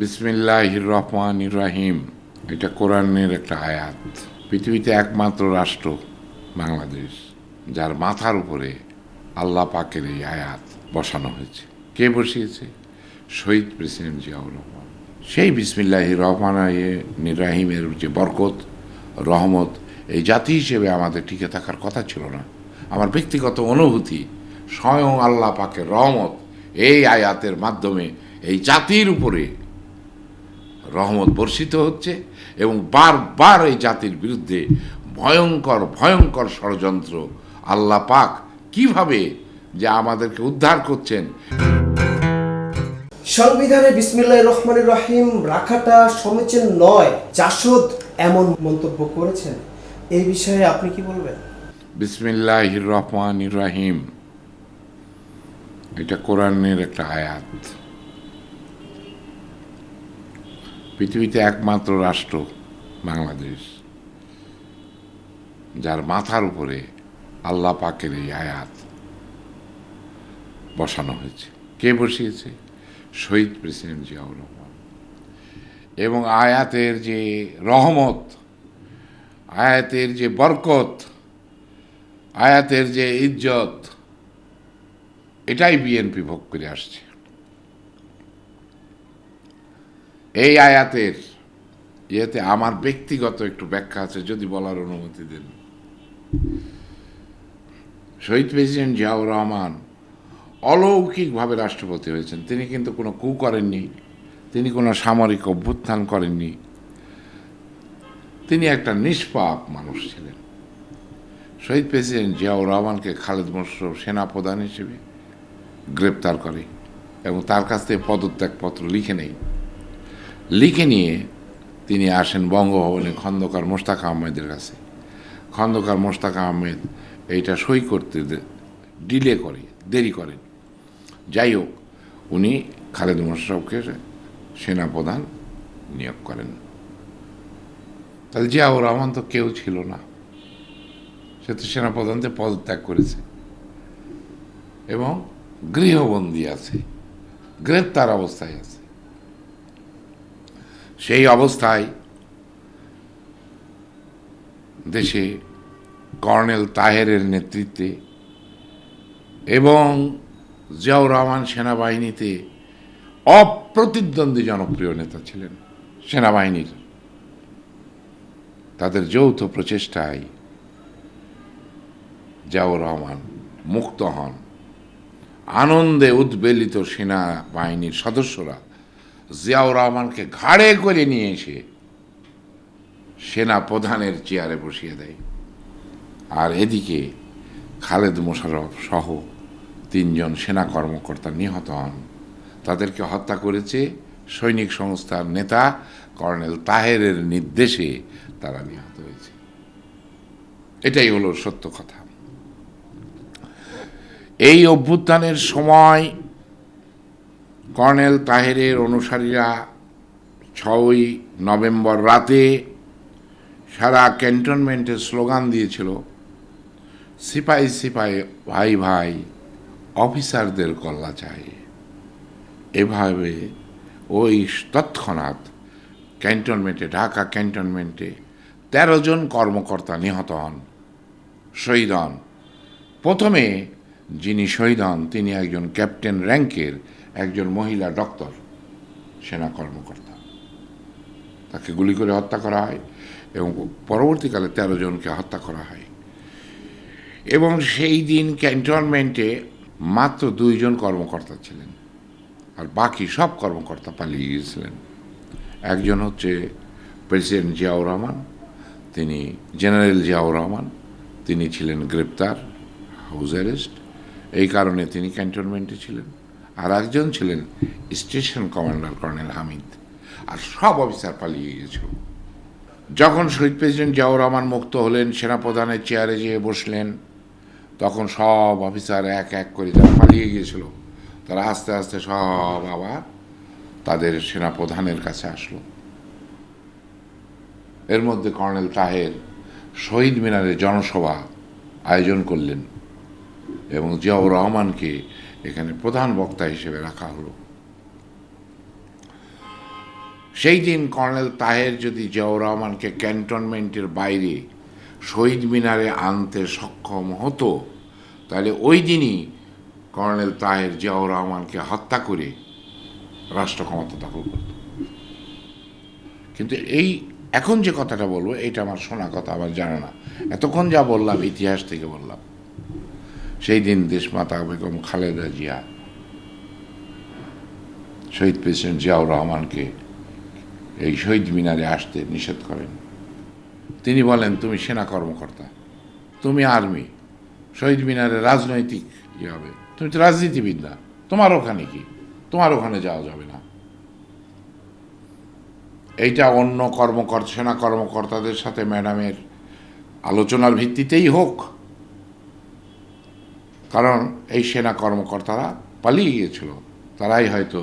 বিসমিল্লাহির রহমানির রহিম। এটা কোরআনের একটা আয়াত। পৃথিবীতে একমাত্র রাষ্ট্র বাংলাদেশ, যার মাথার উপরে আল্লাহ পাকের এই আয়াত বসানো হয়েছে। কে বসিয়েছে? শহীদ প্রেসিডেন্ট জিয়াউর রহমান। সেই বিসমিল্লাহির রহমানির রহিমের যে বরকত, রহমত, এই জাতি হিসেবে আমাদের টিকে থাকার কথা ছিল না। আমার ব্যক্তিগত অনুভূতি, স্বয়ং আল্লাহ পাকের রহমত এই আয়াতের মাধ্যমে এই জাতির উপরে রহমত বর্ষিত হচ্ছে এবং বারবার এই জাতির বিরুদ্ধে ভয়ঙ্কর ভয়ঙ্কর ষড়যন্ত্র আল্লাহ পাক কিভাবে যে আমাদেরকে উদ্ধার করছেন। সংবিধানে বিসমিল্লাহির রহমানির রহিম রাখাটা সমীচীন নয়, জাসদ এমন মন্তব্য করেছেন। এই বিষয়ে আপনি কি বলবেন? বিসমিল্লাহির রহমানির রহিম, এটা কোরআনের একটা আয়াত। পৃথিবীতে একমাত্র রাষ্ট্র বাংলাদেশ, যার মাথার উপরে আল্লাহ পাকের এই আয়াত বসানো হয়েছে। কে বসিয়েছে? শহীদ প্রেসিডেন্ট জিয়াউর রহমান। এবং আয়াতের যে রহমত, আয়াতের যে বরকত, আয়াতের যে ইজ্জত, এটাই বিএনপি ভোগ করে আসছে। এই আয়াতের ইয়েতে আমার ব্যক্তিগত একটু ব্যাখ্যা আছে, যদি বলার অনুমতি দেন। শহীদ প্রেসিডেন্ট জিয়াউর রহমান অলৌকিকভাবে রাষ্ট্রপতি হয়েছেন। তিনি কিন্তু কোনো কু করেননি, তিনি কোনো সামরিক অভ্যুত্থান করেননি। তিনি একটা নিষ্পাপ মানুষ ছিলেন। শহীদ প্রেসিডেন্ট জিয়াউর রহমানকে খালেদ মোশাররফ সেনাপ্রধান হিসেবে গ্রেপ্তার করে এবং তার কাছ থেকে পদত্যাগপত্র লিখে নিয়ে তিনি আসেন বঙ্গভবনে খন্দকার মোশতাক আহমেদের কাছে। খন্দকার মোশতাক আহমেদ এইটা সই করতে দেরি করেন। যাই হোক, উনি খালেদ মোশাররফকে সেনাপ্রধান নিয়োগ করেন। তাহলে জিয়াউর রহমান তো কেউ ছিল না, সে তো সেনাপ্রধানকে পদত্যাগ করেছে এবং গৃহবন্দী আছে, গ্রেপ্তার অবস্থায় আছে। সেই অবস্থায় দেশে কর্নেল তাহেরের নেতৃত্বে এবং জিয়াউর রহমান সেনাবাহিনীতে অপ্রতিদ্বন্দ্বী জনপ্রিয় নেতা ছিলেন সেনাবাহিনীর। তাদের যৌথ প্রচেষ্টায় জিয়াউর রহমান মুক্ত হন। আনন্দে উদ্বেলিত সেনাবাহিনীর সদস্যরা জিয়াউর রহমানকে ঘাড়ে করে নিয়ে এসে সেনা প্রধানের চেয়ারে বসিয়ে দেয়। আর এদিকে খালেদ মোশাররফ সহ 3 জন সেনা কর্মকর্তা নিহত হন। তাদেরকে হত্যা করেছে সৈনিক সংস্থার নেতা কর্নেল তাহেরের নির্দেশে তারা নিহত হয়েছে। এটাই হলো সত্য কথা। এই অভ্যুত্থানের সময় কর্নেল তাহেরের অনুসারীরা 6 নভেম্বর রাতে সারা ক্যান্টনমেন্টে স্লোগান দিয়েছিল, সিপাহি সিপাহি ভাই ভাই, অফিসারদের কল্লা চাই। এভাবে ওই তৎক্ষণাৎ ঢাকা ক্যান্টনমেন্টে 13 জন কর্মকর্তা নিহত হন, শহীদ হন। প্রথমে যিনি শহীদ হন তিনি একজন ক্যাপ্টেন র্যাঙ্কের একজন মহিলা ডক্টর, সেনা কর্মকর্তা। তাকে গুলি করে হত্যা করা হয় এবং পরবর্তীকালে 13 জনকে হত্যা করা হয়। এবং সেই দিন ক্যান্টনমেন্টে মাত্র 2 জন কর্মকর্তা ছিলেন, আর বাকি সব কর্মকর্তা পালিয়ে গিয়েছিলেন। একজন হচ্ছে প্রেসিডেন্ট জিয়াউর রহমান, তিনি জেনারেল জিয়াউর রহমান, তিনি ছিলেন গ্রেপ্তার, হাউস অ্যারেস্ট, এই কারণে তিনি ক্যান্টনমেন্টে ছিলেন। আর একজন ছিলেন স্টেশন কমান্ডার কর্নেল হামিদ, আর সব অফিসার পালিয়ে গিয়েছিল। যখন শহীদ প্রেসিডেন্ট জিয়াউর রহমান মুক্ত হলেন, সেনাপ্রধানের চেয়ারে যেয়ে বসলেন, তখন সব অফিসার এক এক করে যারা পালিয়ে গিয়েছিল তারা আস্তে আস্তে সব আবার তাদের সেনাপ্রধানের কাছে আসলো। এর মধ্যে কর্নেল তাহের শহীদ মিনারে জনসভা আয়োজন করলেন এবং জিয়াউর রহমানকে এখানে প্রধান বক্তা হিসেবে রাখা হলো। সেই দিন কর্নেল তাহের যদি জিয়াউর রহমানকে ক্যান্টনমেন্টের বাইরে শহীদ মিনারে আনতে সক্ষম হতো, তাহলে ওই দিনই কর্নেল তাহের জিয়াউর রহমানকে হত্যা করে রাষ্ট্র ক্ষমতা দখল করত। কিন্তু এই এখন যে কথাটা বলবো এটা আমার শোনা কথা, আমার জানা না। এতক্ষণ যা বললাম ইতিহাস থেকে বললাম। সেই দিন দেশমাতা বেগম খালেদা জিয়া শহীদ প্রেসিডেন্ট জিয়াউর রহমানকে এই শহীদ মিনারে আসতে নিষেধ করেন। তিনি বলেন, তুমি সেনা কর্মকর্তা, তুমি আর্মি, শহীদ মিনারে রাজনৈতিক ইয়ে হবে, তুমি তো রাজনীতিবিদ না, তোমার ওখানে কি, তোমার ওখানে যাওয়া যাবে না। এইটা অন্য সেনা কর্মকর্তাদের সাথে ম্যাডামের আলোচনার ভিত্তিতেই হোক, কারণ এই সেনা কর্মকর্তারা পালিয়ে গিয়েছিল, তারাই হয়তো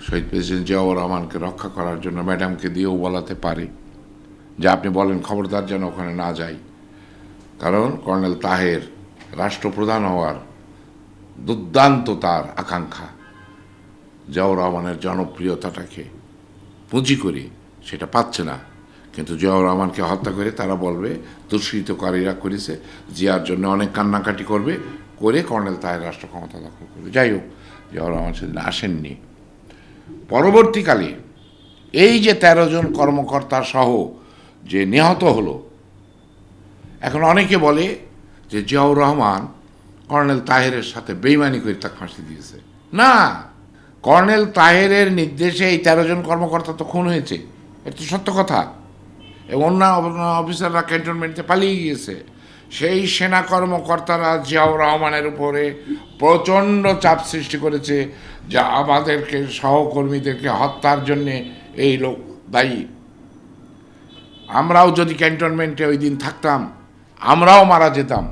শহীদ প্রেসিডেন্ট জিয়াউর রহমানকে রক্ষা করার জন্য ম্যাডামকে দিয়েও বলাতে পারে যে আপনি বলেন খবরদার যেন ওখানে না যাই। কারণ কর্নেল তাহের রাষ্ট্রপ্রধান হওয়ার দুর্দান্ত তার আকাঙ্ক্ষা, জিয়াউর রহমানের জনপ্রিয়তাটাকে পুঁজি করে সেটা পাচ্ছে না, কিন্তু জিয়াউর রহমানকে হত্যা করে তারা বলবে দুষ্কৃতকারীরা করেছে, জিয়ার জন্য অনেক কান্নাকাটি করবে, করে কর্নেল তাহের রাষ্ট্র ক্ষমতা দখল করবে। যাই হোক, জিয়াউর রহমান সেদিন আসেননি। পরবর্তীকালে এই যে 13 জন কর্মকর্তা সহ যে নিহত হলো, এখন অনেকে বলে যে জিয়াউর রহমান কর্নেল তাহেরের সাথে বেইমানি করে তাকে ফাঁসি দিয়েছে। না, কর্নেল তাহেরের নির্দেশে এই 13 জন কর্মকর্তা তো খুন হয়েছে, এটা তো সত্য কথা, এবং অন্য অফিসাররা ক্যান্টনমেন্টে পালিয়ে গিয়েছে। সেই সেনা কর্মকর্তারা জিয়াউর রহমানের উপরে প্রচণ্ড চাপ সৃষ্টি করেছে যে আমাদেরকে সহকর্মীদেরকে হত্যার জন্যে এই লোক দায়ী। আমরাও যদি ক্যান্টনমেন্টে ওই দিন থাকতাম, আমরাও মারা যেতাম,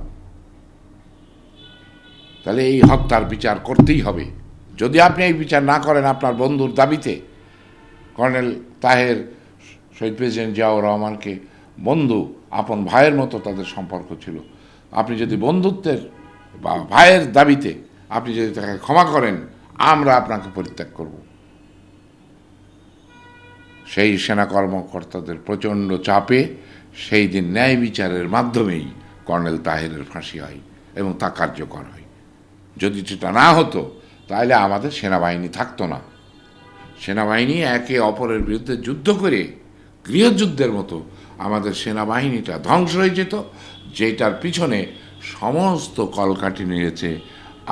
তাহলে এই হত্যার বিচার করতেই হবে। যদি আপনি এই বিচার না করেন আপনার বন্ধুর দাবিতে, কর্নেল তাহের শহীদ প্রেসিডেন্ট জিয়াউর রহমানকে বন্ধু, আপন ভাইয়ের মতো তাদের সম্পর্ক ছিল, আপনি যদি বন্ধুত্বের বা ভাইয়ের দাবিতে আপনি যদি তাকে ক্ষমা করেন, আমরা আপনাকে পরিত্যাগ করব। সেই সেনা কর্মকর্তাদের প্রচণ্ড চাপে সেই দিন ন্যায় বিচারের মাধ্যমেই কর্নেল তাহেরের ফাঁসি হয় এবং তা কার্যকর হয়। যদি সেটা না হতো তাহলে আমাদের সেনাবাহিনী থাকতো না। সেনাবাহিনী একে অপরের বিরুদ্ধে যুদ্ধ করে গৃহযুদ্ধের মতো আমাদের সেনাবাহিনীটা ধ্বংস হয়ে যেত, যেটার পিছনে সমস্ত কলকাঠি নিয়েছে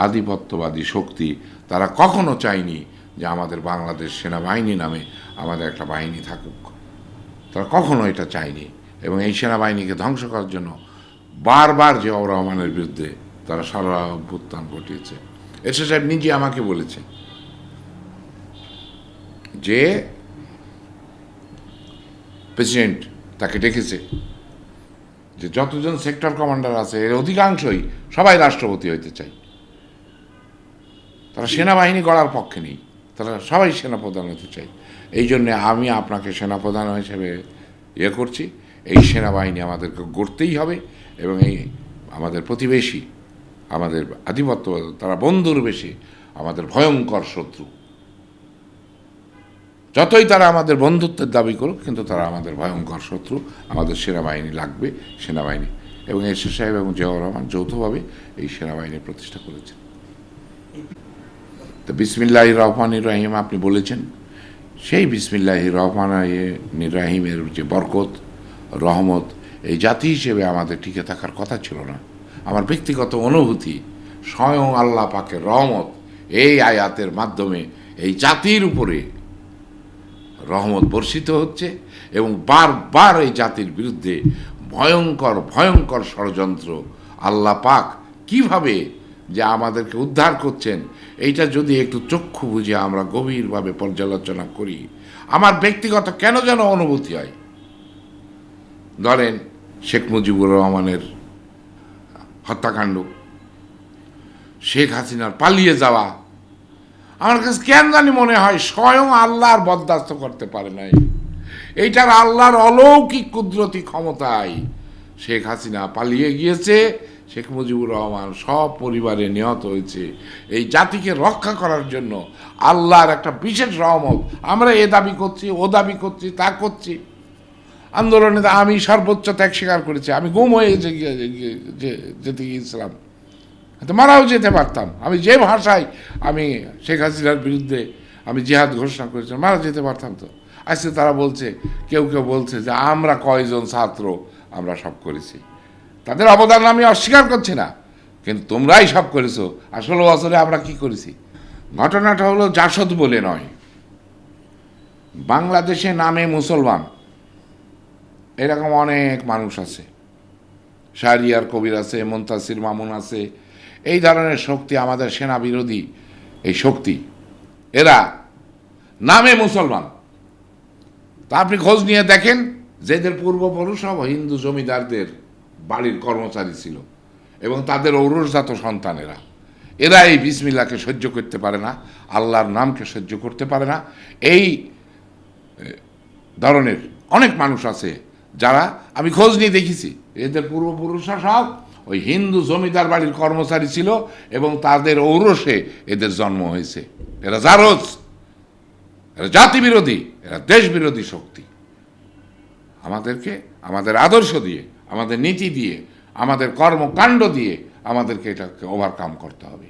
আধিপত্যবাদী শক্তি। তারা কখনো চায়নি যে আমাদের বাংলাদেশ সেনাবাহিনী নামে আমাদের একটা বাহিনী থাকুক, তারা কখনো এটা চায়নি। এবং এই সেনাবাহিনীকে ধ্বংস করার জন্য বারবার জিয়াউর রহমানের বিরুদ্ধে তারা সারা অভ্যুত্থান ঘটিয়েছে। এরশাদ সাহেব নিজে আমাকে বলেছে যে প্রেসিডেন্ট তাকে ডেকেছে যে যতজন সেক্টর কমান্ডার আছে এর অধিকাংশই সবাই রাষ্ট্রপতি হইতে চায়, তারা সেনাবাহিনী গড়ার পক্ষে নেই, তারা সবাই সেনাপ্রধান হতে চায়। এই জন্যে আমি আপনাকে সেনাপ্রধান হিসেবে ইয়ে করছি, এই সেনাবাহিনী আমাদেরকে গড়তেই হবে। এবং এই আমাদের প্রতিবেশী, আমাদের আধিপত্য, তারা বন্ধুর বেশি আমাদের ভয়ঙ্কর শত্রু। যতই তারা আমাদের বন্ধুত্বের দাবি করুক, কিন্তু তারা আমাদের ভয়ঙ্কর শত্রু, আমাদের সেনাবাহিনী লাগবে। সেনাবাহিনী এবং এরশাদ সাহেব এবং জিয়াউর রহমান যৌথভাবে এই সেনাবাহিনী প্রতিষ্ঠা করেছেন। তো বিসমিল্লাহির রহমানির রহিম আপনি বলেছেন, সেই বিসমিল্লাহির রহমানির রহিমের যে বরকত, রহমত এই জাতি হিসেবে আমাদের টিকে থাকার কথা ছিল না। আমার ব্যক্তিগত অনুভূতি, স্বয়ং আল্লাহ পাকের রহমত এই আয়াতের মাধ্যমে এই জাতির উপরে রহমত বর্ষিত হচ্ছে এবং বারবার এই জাতির বিরুদ্ধে ভয়ঙ্কর ভয়ঙ্কর ষড়যন্ত্র আল্লাহ পাক কিভাবে যে আমাদেরকে উদ্ধার করছেন, এইটা যদি একটু চক্ষু বুঝে আমরা গভীরভাবে পর্যালোচনা করি, আমার ব্যক্তিগত কেন যেন অনুভূতি হয়। ধরেন শেখ মুজিবুর রহমানের হত্যাকাণ্ড, শেখ হাসিনার পালিয়ে যাওয়া, আমার কাছে কেন জানি মনে হয় স্বয়ং আল্লাহর বরদাস্ত করতে পারে নাই। এইটার আল্লাহর অলৌকিক কুদরতি ক্ষমতায় শেখ হাসিনা পালিয়ে গিয়েছে, শেখ মুজিবুর রহমান সব পরিবারে নিহত হয়েছে এই জাতিকে রক্ষা করার জন্য। আল্লাহর একটা বিশেষ রহমত। আমরা এ দাবি করছি, ও দাবি করছি, তা করছি। আন্দোলনে তো আমি সর্বোচ্চ ত্যাগ স্বীকার করেছি। আমি গুম হয়ে যেতে গিয়েছিলাম, হয়তো মারাও যেতে পারতাম। আমি যে ভাষায় আমি শেখ হাসিনার বিরুদ্ধে আমি জিহাদ ঘোষণা করেছিলাম, মারা যেতে পারতাম। তো আজকে তারা বলছে, কেউ কেউ বলছে যে আমরা কয়জন ছাত্র আমরা সব করেছি। তাদের অবদান আমি অস্বীকার করছি না, কিন্তু তোমরাই সব করেছো। আর 16 বছরে আমরা কি করেছি? ঘটনাটা হলো জাসদ বলে নয়, বাংলাদেশে নামে মুসলমান এরকম অনেক মানুষ আছে। শাহরিয়ার কবির আছে, মুনতাসির মামুন আছে। এই ধরনের শক্তি আমাদের সেনা বিরোধী এই শক্তি, এরা নামে মুসলমান। তা আপনি খোঁজ নিয়ে দেখেন, যেদের পূর্বপুরুষ সব হিন্দু জমিদারদের বাড়ির কর্মচারী ছিল এবং তাদের ঔরসজাত সন্তানেরা, এরা এই বিসমিল্লাহকে সহ্য করতে পারে না, আল্লাহর নামকে সহ্য করতে পারে না। এই ধরনের অনেক মানুষ আছে যারা, আমি খোঁজ নিয়ে দেখেছি, এদের পূর্বপুরুষরা সব ওই হিন্দু জমিদার বাড়ির কর্মচারী ছিল এবং তাদের ঔরসে এদের জন্ম হয়েছে। এরা জারজ, এরা জাতি বিরোধী, এরা দেশ বিরোধী শক্তি। আমাদেরকে আমাদের আদর্শ দিয়ে, আমাদের নীতি দিয়ে, আমাদের কর্মকাণ্ড দিয়ে আমাদেরকে এটাকে ওভারকাম করতে হবে।